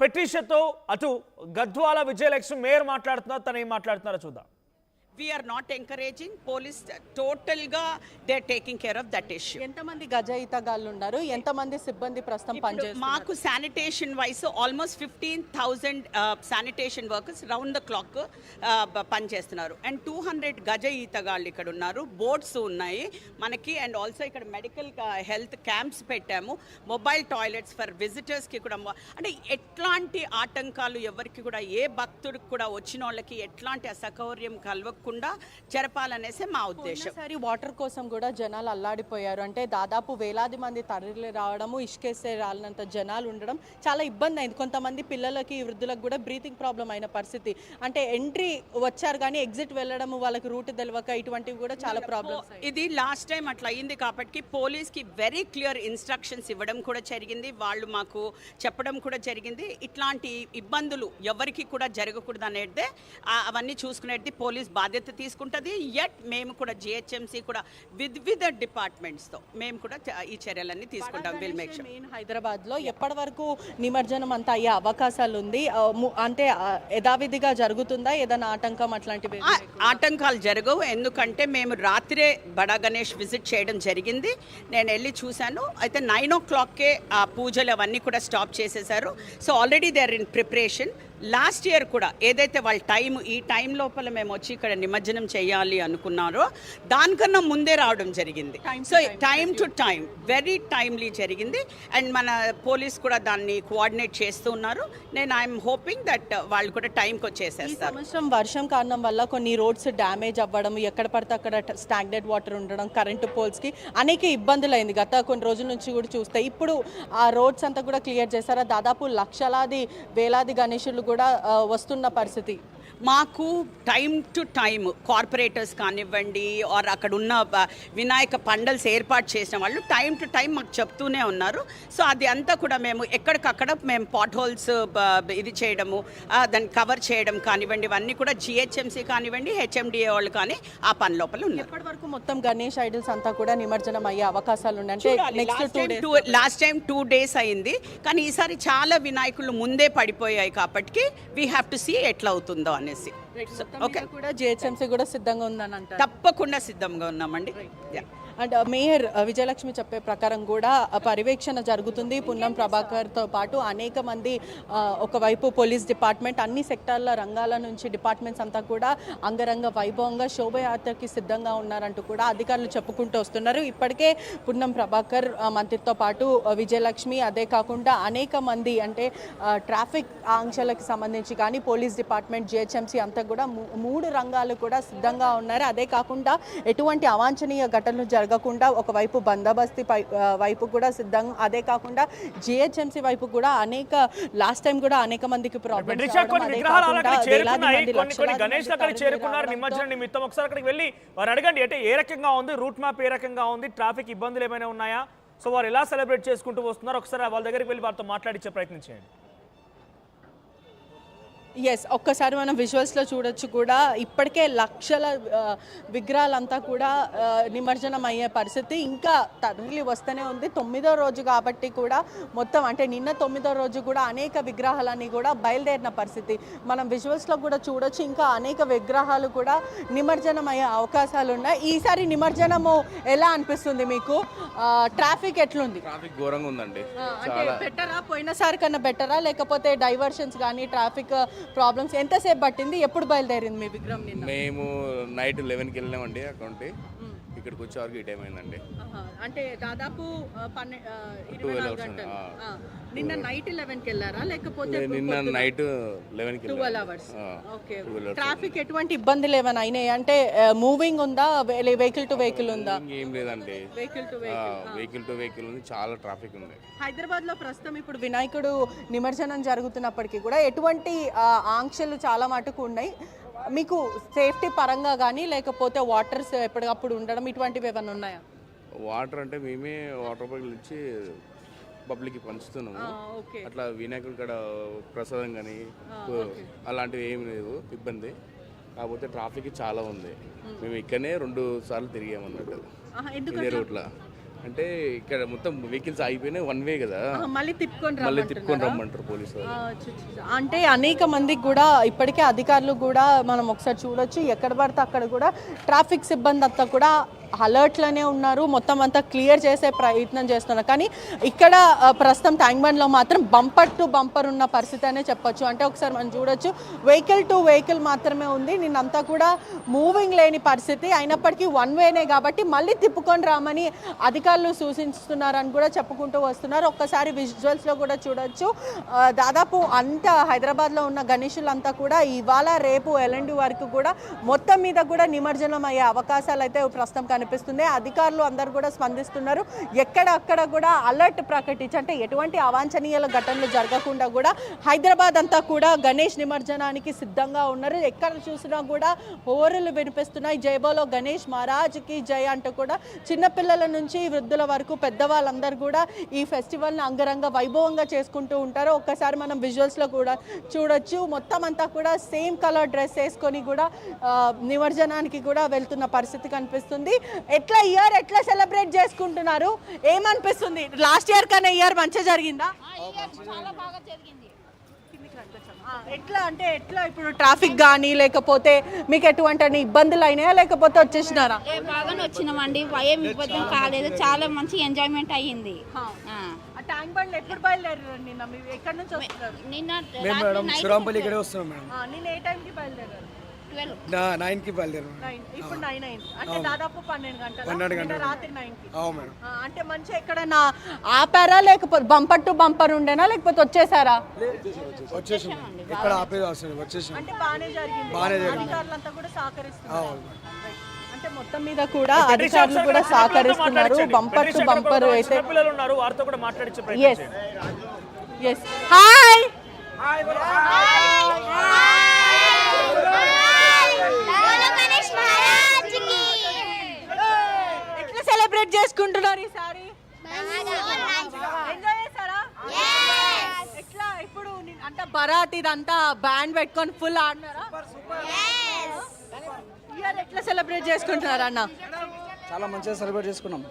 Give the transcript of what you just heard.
పెట్రిషియాతో అటు గద్వాల విజయలక్ష్మి మేయర్ మాట్లాడుతున్నారు. తను ఏం మాట్లాడుతున్నారో చూద్దాం. We are not encouraging police total ga they are taking care of that issue. ఎంతమంది గజయితగాళ్ళు ఉన్నారు, ఎంతమంది సిబ్బంది ప్రస్తుతం పనిచేస్తున్నారు? మాకు sanitation wise almost 15,000 sanitation workers round the clock పనిచేస్తున్నారు. అండ్ 200 గజ ఈతగాళ్ళు ఇక్కడ ఉన్నారు. బోర్డ్స్ ఉన్నాయి మనకి. అండ్ ఆల్సో ఇక్కడ మెడికల్ హెల్త్ క్యాంప్స్ పెట్టాము. మొబైల్ టాయిలెట్స్ ఫర్ విజిటర్స్కి కూడా. అంటే ఎట్లాంటి ఆటంకాలు ఎవరికి కూడా, ఏ భక్తుడికి కూడా వచ్చిన వాళ్ళకి ఎట్లాంటి అసౌకర్యం కలవకుండా జరపాలనేసే మా ఉద్దేశం. సరే, వాటర్ కోసం కూడా జనాలు అల్లాడిపోయారు. అంటే దాదాపు వేలాది మంది తరలి రావడము, ఇసుకేస్తే రాలినంత జనాలు ఉండడం చాలా ఇబ్బంది అయింది. కొంతమంది పిల్లలకి, వృద్ధులకు కూడా బ్రీతింగ్ ప్రాబ్లం అయిన పరిస్థితి. అంటే ఎంట్రీ వచ్చారు కానీ ఎగ్జిట్ వెళ్ళడము, వాళ్ళకి రూట్ తెలియక ఇటువంటివి కూడా చాలా ప్రాబ్లమ్స్. ఇది లాస్ట్ టైం అట్లా అయింది కాబట్టి పోలీస్కి వెరీ క్లియర్ ఇన్స్ట్రక్షన్స్ ఇవ్వడం కూడా జరిగింది. వాళ్ళు మాకు చెప్పడం కూడా జరిగింది. ఇట్లాంటి ఇబ్బందులు ఎవరికి కూడా జరగకూడదు అనేది, అవన్నీ చూసుకునేది పోలీస్ బాధ్యత తీసుకుంటుంది. యట్ మేము కూడా జిహెచ్ఎంసీ కూడా వివిధ డిపార్ట్మెంట్స్తో మేము కూడా ఈ చర్యలన్నీ తీసుకుంటాం. Will make sure. హైదరాబాద్లో ఎప్పటి వరకు నిమజ్జనం అంతా అయ్యే అవకాశాలు ఉంది? అంటే యథావిధిగా జరుగుతుందా? ఏదైనా ఆటంకం అట్లాంటివి? ఆటంకాలు జరగవు. ఎందుకంటే మేము రాత్రే బడా గణేష్ విజిట్ చేయడం జరిగింది. నేను వెళ్ళి చూశాను. అయితే 9 o'clock ఆ పూజలు అవన్నీ కూడా స్టాప్ చేసేసారు. So already they are in preparation. Last year కూడా ఏదైతే వాళ్ళ ఈ టైం లోపల మేము వచ్చి ఇక్కడ నిమజ్జనం చేయాలి అనుకున్నారో దానికన్నా ముందే రావడం జరిగింది. So time to time very timely జరిగింది. అండ్ మన పోలీస్ కూడా దాన్ని కోఆర్డినేట్ చేస్తూ ఉన్నారు. నేను ఐఎమ్ హోపింగ్ దట్ వాళ్ళు కూడా టైంకి వచ్చేసేస్తారు. సంవత్సరం వర్షం కారణం వల్ల కొన్ని రోడ్స్ డ్యామేజ్ అవ్వడం, ఎక్కడ పడితే అక్కడ స్టాగ్నెడ్ వాటర్ ఉండడం, కరెంటు పోల్స్కి అనేక ఇబ్బందులు అయింది గత కొన్ని రోజుల నుంచి కూడా చూస్తే. ఇప్పుడు ఆ రోడ్స్ అంతా కూడా క్లియర్ చేశారా? దాదాపు లక్షలాది వేలాది గణేశులు కూడా వస్తున్న పరిస్థితి. మాకు టైం టు టైం కార్పొరేటర్స్ కానివ్వండి ఆర్ అక్కడ ఉన్న వినాయక పండల్స్ ఏర్పాటు చేసిన వాళ్ళు టైం టు టైం మాకు చెప్తూనే ఉన్నారు. సో అది అంతా కూడా మేము ఎక్కడికక్కడ మేము పాట్ హోల్స్ ఇది చేయడము, దాన్ని కవర్ చేయడం కానివ్వండి, ఇవన్నీ కూడా జిహెచ్ఎంసీ కానివ్వండి, హెచ్ఎండిఏ వాళ్ళు కానీ ఆ పని లోపల ఉన్నారు. ఇప్పటి వరకు మొత్తం గణేష్ ఐడల్స్ అంతా కూడా నిమజ్జనం అయ్యే అవకాశాలు ఉన్నాయి. లాస్ట్ టైం 2 days అయింది. కానీ ఈసారి చాలా వినాయకులు ముందే పడిపోయాయి కాబట్టి వీ హ్యావ్ టు సీ ఎట్లా అవుతుందో అని. జిహెచ్ఎంసీ కూడా సిద్ధంగా ఉందని అంటారు? తప్పకుండా సిద్ధంగా ఉన్నామండి. అండ్ మేయర్ విజయలక్ష్మి చెప్పే ప్రకారం కూడా పర్యవేక్షణ జరుగుతుంది. పున్నం ప్రభాకర్తో పాటు అనేక మంది, ఒకవైపు పోలీస్ డిపార్ట్మెంట్, అన్ని సెక్టార్ల రంగాల నుంచి డిపార్ట్మెంట్స్ అంతా కూడా అంగరంగ వైభవంగా శోభయాత్రకి సిద్ధంగా ఉన్నారంటూ కూడా అధికారులు చెప్పుకుంటూ వస్తున్నారు. ఇప్పటికే పున్నం ప్రభాకర్ మంత్రితో పాటు విజయలక్ష్మి, అదే కాకుండా అనేక మంది, అంటే ట్రాఫిక్ ఆంక్షలకు సంబంధించి కానీ పోలీస్ డిపార్ట్మెంట్, జిహెచ్ఎంసీ అంతా కూడా 3 రంగాలు కూడా సిద్ధంగా ఉన్నారు. అదే కాకుండా ఎటువంటి అవాంఛనీయ ఘటనలు జరగకుండా ఒకవైపు బందోబస్తీ వైపు కూడా సిద్ధంగా, అదే కాకుండా జిహెచ్ఎంసీ వైపు కూడా లాస్ట్ టైం కూడా అనేక మందికి నిమజ్జన నిమిత్తం ఒకసారి అక్కడికి వెళ్ళి వారు అడగండి, అంటే ఏ రకంగా ఉంది, రూట్ మ్యాప్ ఏ రకంగా ఉంది, ట్రాఫిక్ ఇబ్బందులు ఏమైనా ఉన్నాయా, సో వారు ఎలా సెలబ్రేట్ చేసుకుంటూ వస్తున్నారు, ఒకసారి వాళ్ళ దగ్గరికి వెళ్ళి వారితో మాట్లాడించే ప్రయత్నం చేయండి. ఎస్, ఒక్కసారి మనం విజువల్స్లో చూడొచ్చు కూడా. ఇప్పటికే లక్షల విగ్రహాలంతా కూడా నిమజ్జనం అయ్యే పరిస్థితి ఇంకా తరలి వస్తూనే ఉంది. 9వ రోజు కాబట్టి కూడా మొత్తం, అంటే నిన్న 9వ రోజు కూడా అనేక విగ్రహాలన్నీ కూడా బయలుదేరిన పరిస్థితి మనం విజువల్స్లో కూడా చూడొచ్చు. ఇంకా అనేక విగ్రహాలు కూడా నిమజ్జనం అయ్యే అవకాశాలు ఉన్నాయి. ఈసారి నిమజ్జనము ఎలా అనిపిస్తుంది మీకు? ట్రాఫిక్ ఎట్లుంది? ట్రాఫిక్ ఘోరంగా ఉందండి. అంటే బెటరా, పోయినసారి కన్నా బెటరా, లేకపోతే డైవర్షన్స్ కానీ ట్రాఫిక్ ప్రాబ్లమ్స్ ఎంతసేపు పట్టింది? ఎప్పుడు బయలుదేరింది మీ విగ్రహం? మేము నైట్ 11కి వెళ్ళామండి. అకౌంట్ ఇక్కడికి వచ్చే వరకు ఈ టైం అయిందండి. అంటే దాదాపు 24 గంటలు. నిన్న నైట్ 11కి వెళ్ళారా, లేకపోతే నిన్న నైట్ 11కి 12 hours? ఓకే. ట్రాఫిక్ ఎటువంటి ఇబ్బందులు ఏమైనా అయినాయి? అంటే మూవింగ్ ఉందా, వెహికల్ టు వెహికల్ ఉందా? ఏం లేదండి, వెహికల్ టు వెహికల్ ఉంది. చాలా ట్రాఫిక్ ఉంది హైదరాబాద్లో ప్రస్తుతం. ఇప్పుడు వినాయకుడు నిమజ్జనం జరుగుతున్నప్పటికీ కూడా ఎటువంటి ఆంక్షలు చాలా మటుకు ఉన్నాయి. మీకు సేఫ్టీ పరంగా కానీ, లేకపోతే వాటర్స్ ఎప్పటికప్పుడు ఉండడం, ఇటువంటివి ఏమైనా ఉన్నాయా? వాటర్ అంటే మేమే వాటర్ బాటిల్ ఇచ్చి పబ్లిక్కి పంచుతున్నాము. అట్లా వినాయకుడి కాడ ప్రసాదం కానీ అలాంటివి ఏమి లేదు ఇబ్బంది. కాకపోతే ట్రాఫిక్ చాలా ఉంది. మేము ఇక్కడనే 2 సార్లు తిరిగామన్నట్టు ఇదే రూట్లో. అంటే ఇక్కడ మొత్తం వెహికల్స్ ఆగిపోయినాయి, వన్ వే కదా, మళ్ళీ తిప్పుకొని మళ్ళీ తిప్పుకొని రమ్మంటారు పోలీసు వాళ్ళు. అంటే అనేక మందికి కూడా ఇప్పటికే అధికారులు కూడా మనం ఒకసారి చూడొచ్చు, ఎక్కడ పడితే అక్కడ కూడా ట్రాఫిక్ సిబ్బంది అంతా కూడా అలర్ట్లోనే ఉన్నారు, మొత్తం అంతా క్లియర్ చేసే ప్రయత్నం చేస్తున్నారు. కానీ ఇక్కడ ప్రస్తుతం ట్యాంక్ బండ్లో మాత్రం బంపర్ టు బంపర్ ఉన్న పరిస్థితి అనే చెప్పొచ్చు. అంటే ఒకసారి మనం చూడొచ్చు, వెహికల్ టు వెహికల్ మాత్రమే ఉంది, నిన్నంతా కూడా మూవింగ్ లేని పరిస్థితి. అయినప్పటికీ వన్ వేనే కాబట్టి మళ్ళీ తిప్పుకొని రామని అధికారులు సూచిస్తున్నారని కూడా చెప్పుకుంటూ వస్తున్నారు. ఒక్కసారి విజువల్స్లో కూడా చూడొచ్చు, దాదాపు అంత హైదరాబాద్లో ఉన్న గణేషులంతా కూడా ఇవాళ రేపు ఎల్ఎండి వరకు కూడా మొత్తం మీద కూడా నిమజ్జనం అయ్యే అవకాశాలు అయితే ప్రస్తుతం కనిపిస్తుంది. అధికారులు అందరూ కూడా స్పందిస్తున్నారు, ఎక్కడక్కడ కూడా అలర్ట్ ప్రకటించి అంటే ఎటువంటి అవాంఛనీయ ఘటనలు జరగకుండా కూడా హైదరాబాద్ అంతా కూడా గణేష్ నిమజ్జనానికి సిద్ధంగా ఉన్నారు. ఎక్కడ చూసినా కూడా హోరులు వినిపిస్తున్నాయి, జై బోలో గణేష్ మహారాజ్కి జై అంటూ కూడా చిన్నపిల్లల నుంచి వృద్ధుల వరకు పెద్దవాళ్ళందరూ కూడా ఈ ఫెస్టివల్ని అంగరంగ వైభవంగా చేసుకుంటూ ఉంటారు. ఒక్కసారి మనం విజువల్స్లో కూడా చూడొచ్చు, మొత్తం అంతా కూడా సేమ్ కలర్ డ్రెస్ వేసుకొని కూడా నిమజ్జనానికి కూడా వెళ్తున్న పరిస్థితి కనిపిస్తుంది. ఎట్లా సెలబ్రేట్ చేసుకుంటున్నారు, ఏమనిపిస్తుంది? లాస్ట్ ఇయర్ కన్నా ఇయర్ మంచిగా జరిగిందా? చాలా బాగా జరిగింది. ఎట్లా ఇప్పుడు ట్రాఫిక్ కానీ లేకపోతే మీకు ఎటువంటి ఇబ్బందులు అయినాయా లేకపోతే వచ్చేసినారా? బాగానే వచ్చినామండి, ఏం ఇబ్బంది కాలేదు, చాలా మంచి ఎంజాయ్మెంట్ అయ్యింది. ట్యాంక్ బండ్ ఎప్పుడు బయలుదేరారు? నిన్న మీరు ఎక్కడి నుంచి వస్తున్నారు? నిన్న శ్రీరాంపల్లి ఇక్కడే వస్తున్నాం మేడం. నిన్న ఏ టైంకి బయలుదేరారు? 9కి బయలుదేరాం. ఇప్పుడు 9 అయింది అంటే దాదాపు 12 గంటలు. 12 గంటలు రాత్రి 9కి. అవును మేడం. అంటే మంచి ఎక్కడన్నా ఆపారా లేకపోతే బంపర్ టు బంపర్ ఉండేనా లేకపోతే వచ్చేసారా? వచ్చేసాం, ఇక్కడ ఆపేది వస్తుంది, వచ్చేసాం. అంటే బాగానే జరిగింది, అధికారులంతా కూడా సహకరిస్తున్నారు. అంటే మొత్తం మీద కూడా పెట్రిషా అధికారులు ఒకసారి కూడా చిన్నపిల్లలతో సహకరిస్తున్నారు, మాట్లాడించండి. బంపర్ టు పెట్రిషా ఇక్కడ బంపర్ కొంతమంది అయితే. చిన్నపిల్లలు ఉన్నారు, వారితో కూడా మాట్లాడించే ప్రయత్నం ఎస్ చేయండి. ఎస్ హాయ్ ఎట్లా సెలబ్రేట్ చేసుకుంటున్నారు ఈసారి? ఎంజాయ్ చేశారా? ఎట్లా ఇప్పుడు అంటే బరాత్ ఇదంతా బ్యాండ్ పెట్టుకొని ఫుల్ ఆడినారా? ఇయర్ ఎట్లా సెలబ్రేట్ చేసుకుంటున్నారు అన్న? చాలా మంచిగా సెలబ్రేట్ చేసుకున్నాం.